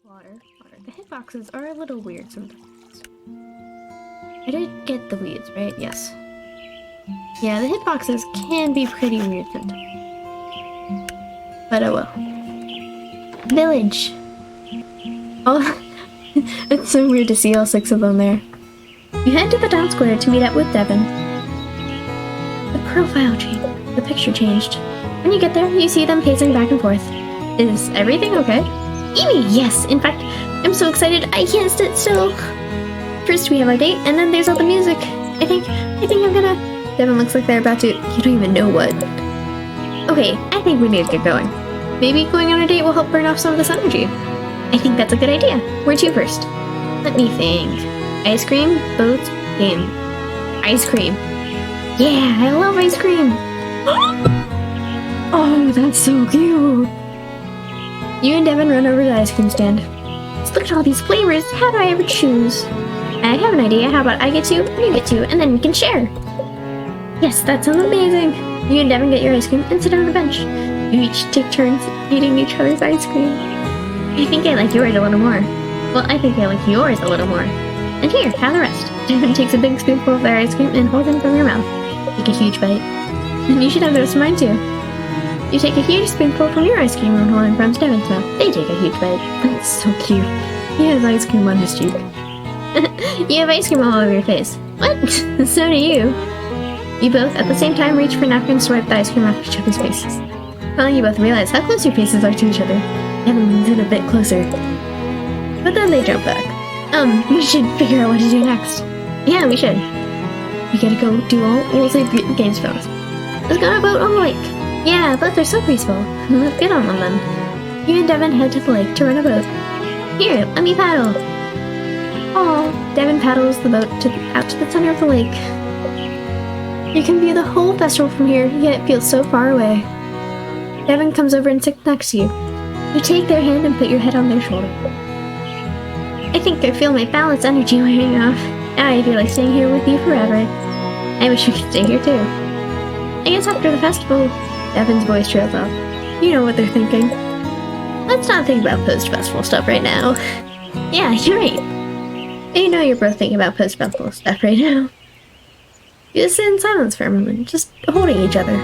Water. The hitboxes are a little weird sometimes. I did get the weeds, right? Yes. Yeah, the hitboxes can be pretty weird sometimes. But oh well. Village. Oh, it's so weird to see all 6 of them there. You head to the town square to meet up with Devin. The profile changed. The picture changed. When you get there, you see them pacing back and forth. Is everything okay? Evie, yes. In fact, I'm so excited I can't sit still. First we have our date, and then there's all the music. I think I'm gonna... Devin looks like they're about to... You don't even know what. Okay, I think we need to get going. Maybe going on a date will help burn off some of this energy. I think that's a good idea. Where to first? Let me think. Ice cream, boats, game. Ice cream. Yeah, I love ice cream. Oh, that's so cute. You and Devin run over to the ice cream stand. Just look at all these flavors. How do I ever choose? I have an idea. How about I get 2, you get 2, and then we can share? Yes, that sounds amazing. You and Devin get your ice cream and sit down on a bench. You each take turns eating each other's ice cream. I think I like yours a little more. Well, I think I like yours a little more. And here, have the rest. Devin takes a big spoonful of their ice cream and holds it from your mouth. Take a huge bite. And you should have the rest of mine too. You take a huge spoonful from your ice cream and hold it from Devin's mouth. They take a huge bite. That's so cute. He has ice cream on his cheek. You have ice cream all over your face. What? So do you. You both, at the same time, reach for napkins to wipe the ice cream off each other's faces. Finally, you both realize how close your faces are to each other. Devin leans in a bit closer. But then they jump back. We should figure out what to do next. Yeah, we should. We gotta go do all we'll say games for us. Let's go on a boat on the lake. Yeah, boats are so peaceful. Let's get on them then. You and Devin head to the lake to run a boat. Here, let me paddle. Oh, Devin paddles the boat out to the center of the lake. You can view the whole festival from here, yet it feels so far away. Devin comes over and sits next to you. You take their hand and put your head on their shoulder. I think I feel my balanced energy wearing off. Now I feel like staying here with you forever. I wish we could stay here too. I guess after the festival... Devin's voice trails off. You know what they're thinking. Let's not think about post-festival stuff right now. Yeah, you're right. You know you're both thinking about post-festival stuff right now. You just sit in silence for a moment, just holding each other.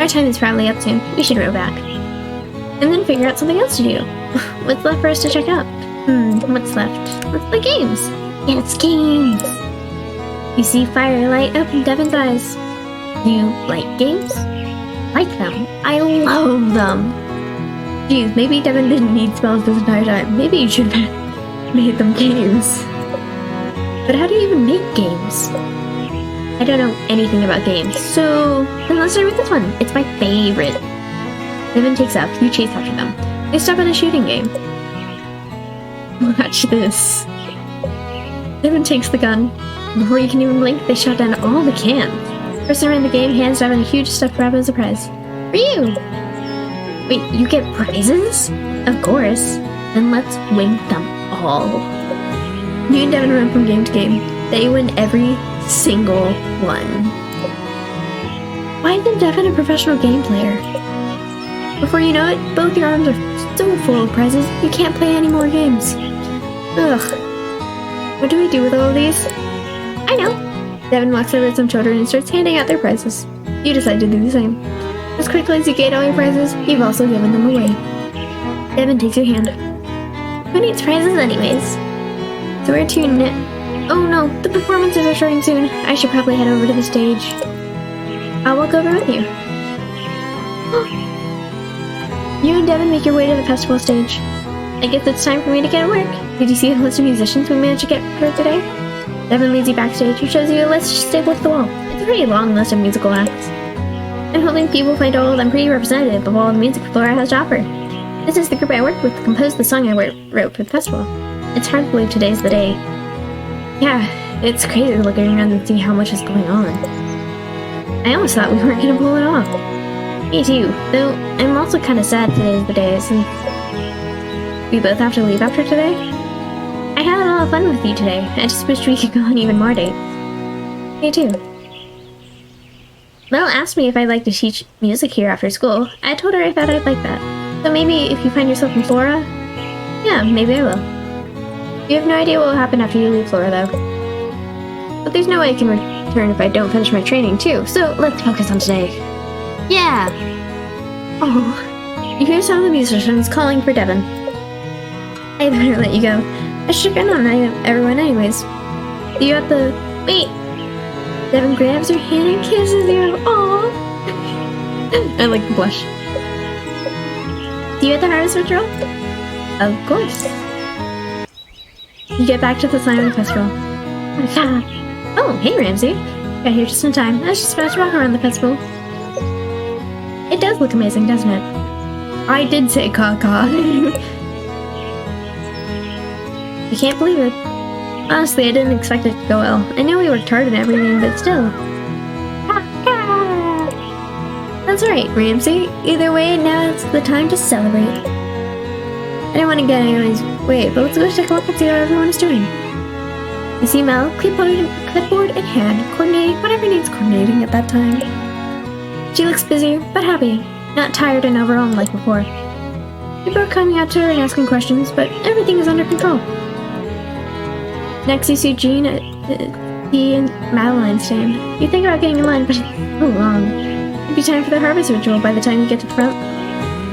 Our time is probably up soon. We should row back. And then figure out something else to do. What's left for us to check out? What's left? Let's play games. Yeah, it's games. You see fire light up in Devin's eyes. You like games? Like them. I love them. Geez, maybe Devin didn't need spells this entire time. Maybe you should have made them games. But how do you even make games? I don't know anything about games, so then let's start with this one. It's my favorite. Devin takes up. You chase after them. They stop at a shooting game. Watch this. Devin takes the gun. Before you can even blink, they shot down all the cans. Person around the game hands Devin a huge stuffed rabbit as a prize. For you! Wait, you get prizes? Of course. Then let's win them all. You and Devin run from game to game. They win every single one. Why isn't Devin a professional game player? Before you know it, both your arms are so full of prizes, you can't play any more games. Ugh. What do we do with all of these? I know. Devin walks over to some children and starts handing out their prizes. You decide to do the same. As quickly as you get all your prizes, you've also given them away. Devin takes your hand. Who needs prizes anyways? So we're to Oh no, the performances are starting soon. I should probably head over to the stage. I'll walk over with you. You and Devin make your way to the festival stage. I guess it's time for me to get to work. Did you see the list of musicians we managed to get for today? Devin leads you backstage and shows you a list stapled to the wall. It's a pretty long list of musical acts. I'm hoping people find all of them pretty representative of all the music Flora has to offer. This is the group I worked with that composed the song I wrote for the festival. It's hard to believe today's the day. Yeah, it's crazy looking around and see how much is going on. I almost thought we weren't gonna pull it off. Me too, though I'm also kind of sad today's the day since we both have to leave after today. I had a lot of fun with you today. I just wish we could go on even more dates. Me too. Mel asked me if I'd like to teach music here after school. I told her I thought I'd like that. So maybe if you find yourself in Flora, Yeah, maybe I will. You have no idea what will happen after you leave Flora, though. But there's no way I can return if I don't finish my training, too, so let's focus on today. Yeah! Oh, you hear some of the musicians calling for Devin. I better let you go. I should have gone on everyone anyways. See you at the... Wait! Devin grabs her hand and kisses you. Aww! I like the blush. See you at the harvest ritual? Of course. You get back to the sign of the festival. Oh, hey Ramsey. Got here just in time. I was just about to walk around the festival. It does look amazing, doesn't it? I did say caw-caw. I can't believe it. Honestly, I didn't expect it to go well. I know we worked hard and everything, but still. That's right, Ramsey. Either way, now it's the time to celebrate. I don't want to get anyone's way, but let's go take a look and see how everyone is doing. You see Mel, clipboard in hand, coordinating whatever needs coordinating at that time. She looks busy, but happy, not tired and overwhelmed like before. People are coming out to her and asking questions, but everything is under control. Next you see Jean, he and Madeline stand. You think about getting in line, but it's so long. It'd be time for the harvest ritual by the time you get to the front.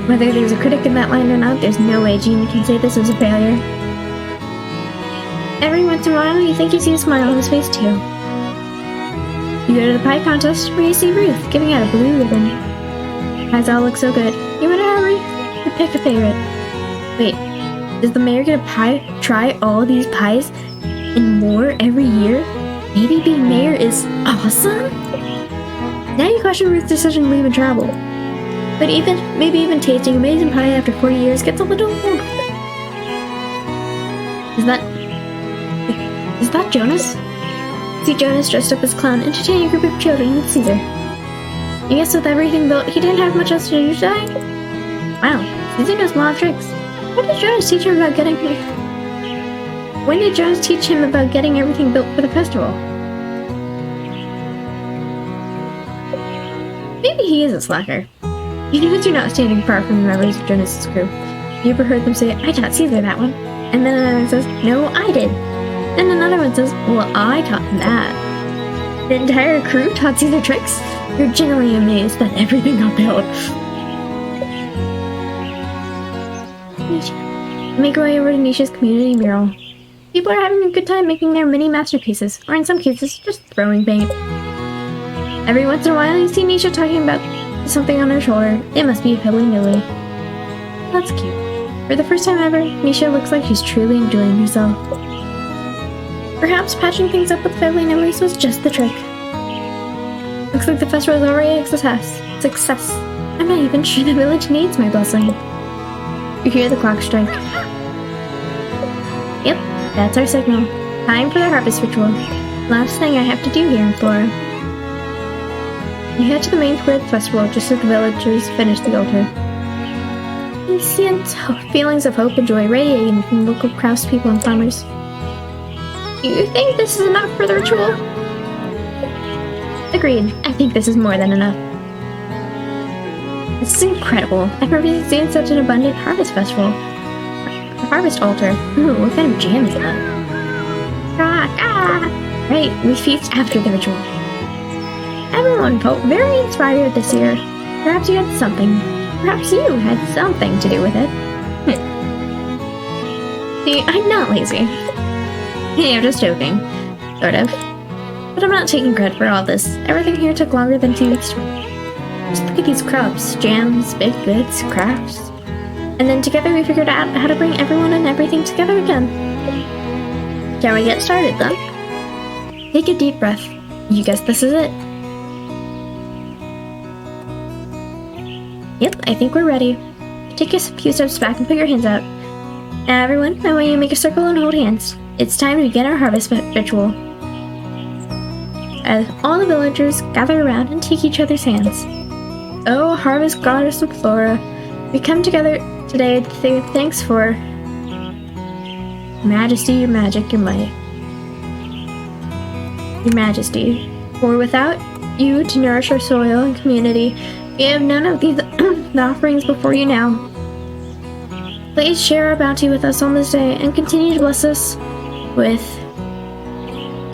Whether there's a critic in that line or not, there's no way Jean can say this was a failure. Every once in a while, you think you see a smile on his face too. You go to the pie contest where you see Ruth giving out a blue ribbon. Pies all look so good. You want to hurry to pick a favorite. Wait, does the mayor get a try all these pies and more every year? Maybe being mayor is awesome? Now you question Ruth's decision to leave and travel. But maybe even tasting amazing pie after 40 years gets a little old. Is that Jonas? See Jonas dressed up as a clown entertaining a group of children with Caesar. I guess with everything built, he didn't have much else to do today? Wow, Caesar knows a lot of tricks. When did Jonas teach him about getting everything built for the festival? Maybe he is a slacker. You knows you're not standing far from the members of Jonas' crew. You ever heard them say, I taught Caesar that one? And then another one says, no, I did. And another one says, well, I taught him that. The entire crew taught Caesar tricks? You're genuinely amazed that everything got built. Make our way over to Nisha's community mural. People are having a good time making their mini masterpieces, or in some cases, just throwing paint. Every once in a while, you see Nisha talking about something on her shoulder. It must be a Pibbly Nibbly. That's cute. For the first time ever, Nisha looks like she's truly enjoying herself. Perhaps patching things up with Pibbly Nibblies was just the trick. Looks like the festival is already a success. I'm not even sure the village needs my blessing. You hear the clock strike. Yep, that's our signal. Time for the harvest ritual. Last thing I have to do here in Flora. You head to the main square of the festival just as the villagers finish the altar. You see feelings of hope and joy radiating from local craftspeople and farmers. Do you think this is enough for the ritual? Agreed. I think this is more than enough. This is incredible. I've never seen such an abundant harvest festival. A harvest altar. Ooh, what kind of jam is that? Right, we feast after the ritual. Everyone felt very inspired this year. Perhaps you had something to do with it. See, I'm not lazy. Hey, I'm just joking. Sort of. But I'm not taking credit for all this. Everything here took longer than 2 weeks to make. Just look at these crops, jams, baked goods, crafts. And then together we figured out how to bring everyone and everything together again. Shall we get started then? Take a deep breath. You guess this is it. Yep, I think we're ready. Take a few steps back and put your hands out. Now everyone, I want you to make a circle and hold hands. It's time to begin our harvest ritual. As all the villagers gather around and take each other's hands. Oh, harvest goddess of Flora, we come together today to say thanks for majesty, your magic, your might. Your majesty, for without you to nourish our soil and community, we have none of these offerings before you now. Please share our bounty with us on this day and continue to bless us with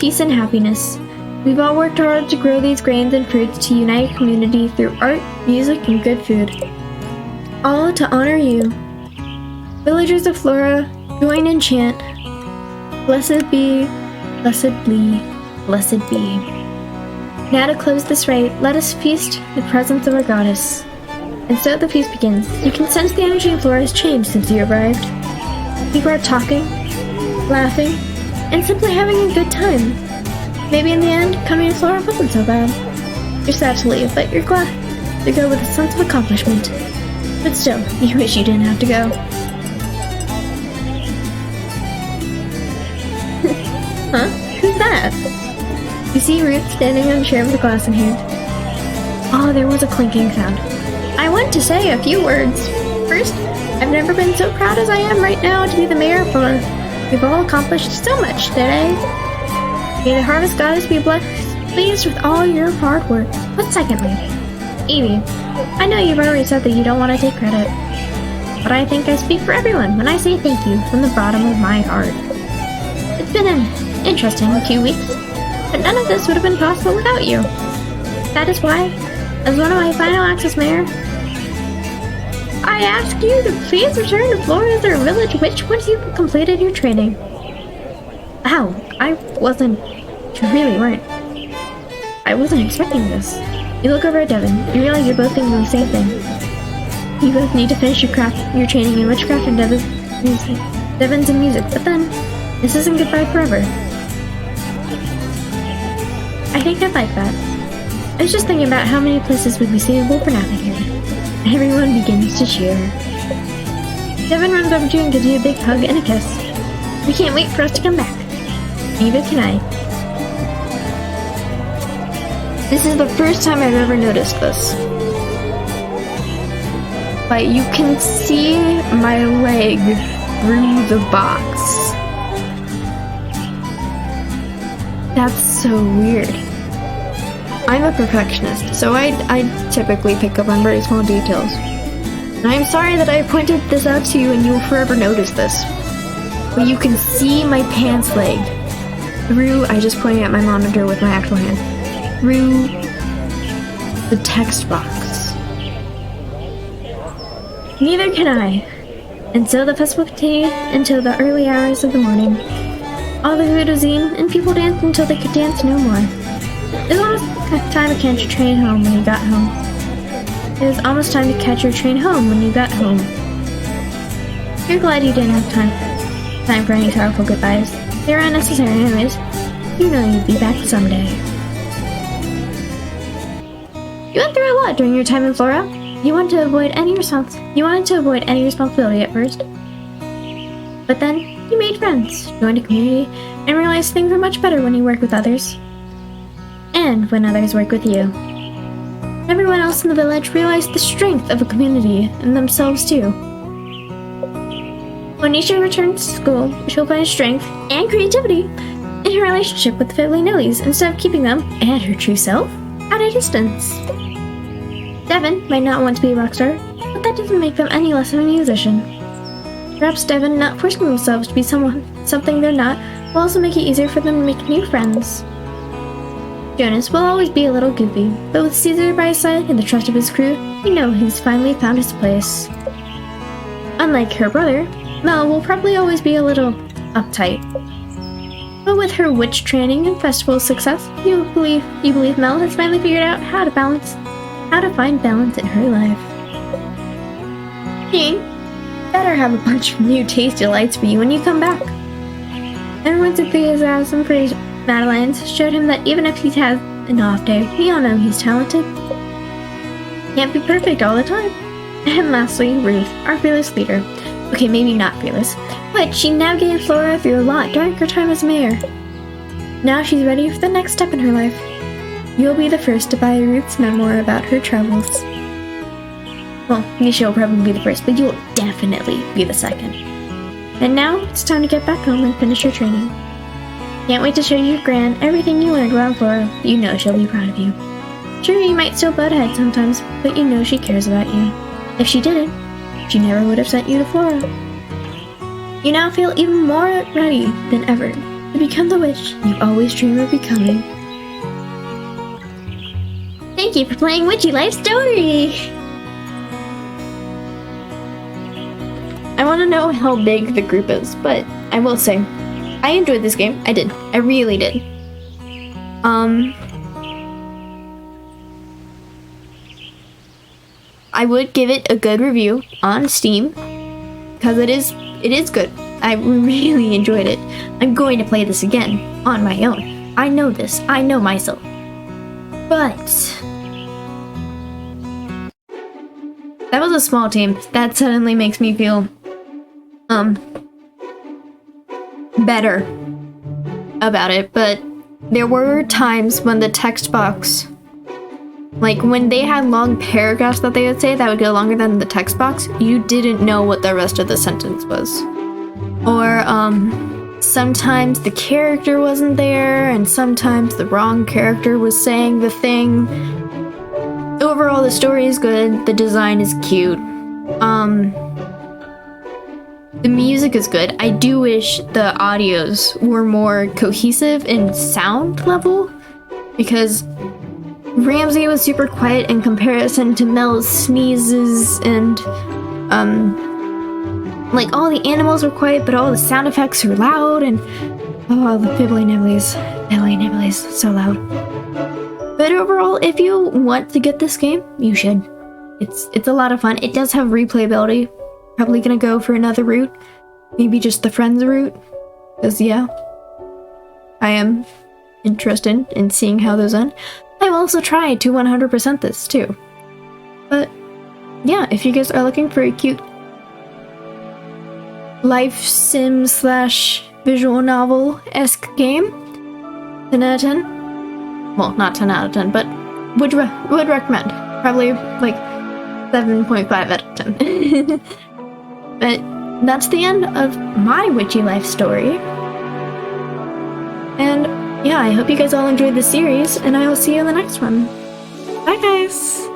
peace and happiness. We've all worked hard to grow these grains and fruits to unite a community through art, music, and good food. All to honor you. Villagers of Flora, join and chant. Blessed be, blessed be, blessed be. Now to close this rite, let us feast in the presence of our goddess. And so the feast begins. You can sense the energy of Flora has changed since you arrived. People are talking, laughing, and simply having a good time. Maybe in the end, coming to Flora wasn't so bad. You're sad to leave, but you're glad to go with a sense of accomplishment. But still, you wish you didn't have to go. Huh? Who's that? You see Ruth standing on a chair with a glass in hand. Oh, there was a clinking sound. I want to say a few words. First, I've never been so proud as I am right now to be the mayor of Flora. We've all accomplished so much today. May the harvest goddess be pleased with all your hard work. But secondly, Evie, I know you've already said that you don't want to take credit, but I think I speak for everyone when I say thank you from the bottom of my heart. It's been an interesting few weeks, but none of this would have been possible without you. That is why, as one of my final acts as mayor, I ask you to please return to Flora as our village witch once you've completed your training. Ow, I really weren't. I wasn't expecting this. You look over at Devin. You realize you're both thinking the same thing. You both need to finish your training in witchcraft and Devin's in music, but then, this isn't goodbye forever. I think I'd like that. I was just thinking about how many places would be suitable for napping here. Everyone begins to cheer. Devin runs over to you and gives you a big hug and a kiss. We can't wait for us to come back. Neither can I. This is the first time I've ever noticed this. But you can see my leg through the box. That's so weird. I'm a perfectionist, so I typically pick up on very small details. And I'm sorry that I pointed this out to you and you will forever notice this. But you can see my pants leg through, I just pointed at my monitor with my actual hand, through the text box. Neither can I. And so the festival continued until the early hours of the morning. All the food was eaten, and people danced until they could dance no more. It was almost time to catch your train home when you got home. It was almost time to catch your train home when you got home. You're glad you didn't have time for any sorrowful goodbyes. They were unnecessary anyways. You know you'd be back someday. You went through a lot during your time in Flora. You wanted to avoid any responsibility at first. But then, you made friends, joined a community, and realized things are much better when you work with others. And when others work with you. Everyone else in the village realized the strength of a community and themselves too. When Nisha returns to school, she'll find strength and creativity in her relationship with the Fiddly Nillies instead of keeping them, and her true self, at a distance. Devin might not want to be a rock star, but that doesn't make them any less of a musician. Perhaps Devin not forcing themselves to be something they're not will also make it easier for them to make new friends. Jonas will always be a little goofy, but with Caesar by his side and the trust of his crew, you know he's finally found his place. Unlike her brother, Mel will probably always be a little uptight. But with her witch training and festival success, you believe Mel has finally figured out how to find balance in her life. He better have a bunch of new tasty delights for you when you come back. Everyone's enthusiasm for Madeline's showed him that even if he has an off day, we all know he's talented. Can't be perfect all the time. And lastly, Ruth, our fearless leader. Okay, maybe not fearless, but she navigated Flora through a lot during her time as mayor. Now she's ready for the next step in her life. You'll be the first to buy Ruth's memoir about her travels. Well, Nisha will probably be the first, but you'll definitely be the second. And now, it's time to get back home and finish your training. Can't wait to show your Gran everything you learned around Flora. You know she'll be proud of you. Sure, you might still butt heads sometimes, but you know she cares about you. If she didn't, she never would have sent you to Flora. You now feel even more ready than ever to become the witch you've always dreamed of becoming. Thank you for playing Witchy Life Story! I want to know how big the group is, but I will say, I enjoyed this game. I did. I really did. I would give it a good review on Steam, because it is good. I really enjoyed it. I'm going to play this again on my own. I know this. I know myself. But that was a small team. That suddenly makes me feel better about it. But there were times when the text box, like when they had long paragraphs that they would say that would go longer than the text box, you didn't know what the rest of the sentence was. Or sometimes the character wasn't there, and sometimes the wrong character was saying the thing. Overall, the story is good, the design is cute, the music is good. I do wish the audios were more cohesive in sound level, because Ramsey was super quiet in comparison to Mel's sneezes, and like all the animals were quiet, but all the sound effects are loud, and oh, the fibbly nibblies, so loud. But overall, if you want to get this game, you should. It's a lot of fun. It does have replayability. Probably gonna go for another route, maybe just the friends route, because yeah, I am interested in seeing how those end. I've also tried to 100% this too. But yeah, if you guys are looking for a cute life sim / visual novel-esque game, 10 out of 10. Well, not 10 out of 10, but would recommend. Probably like 7.5 out of 10. But that's the end of my Witchy Life story. And yeah, I hope you guys all enjoyed the series, and I will see you in the next one. Bye, guys!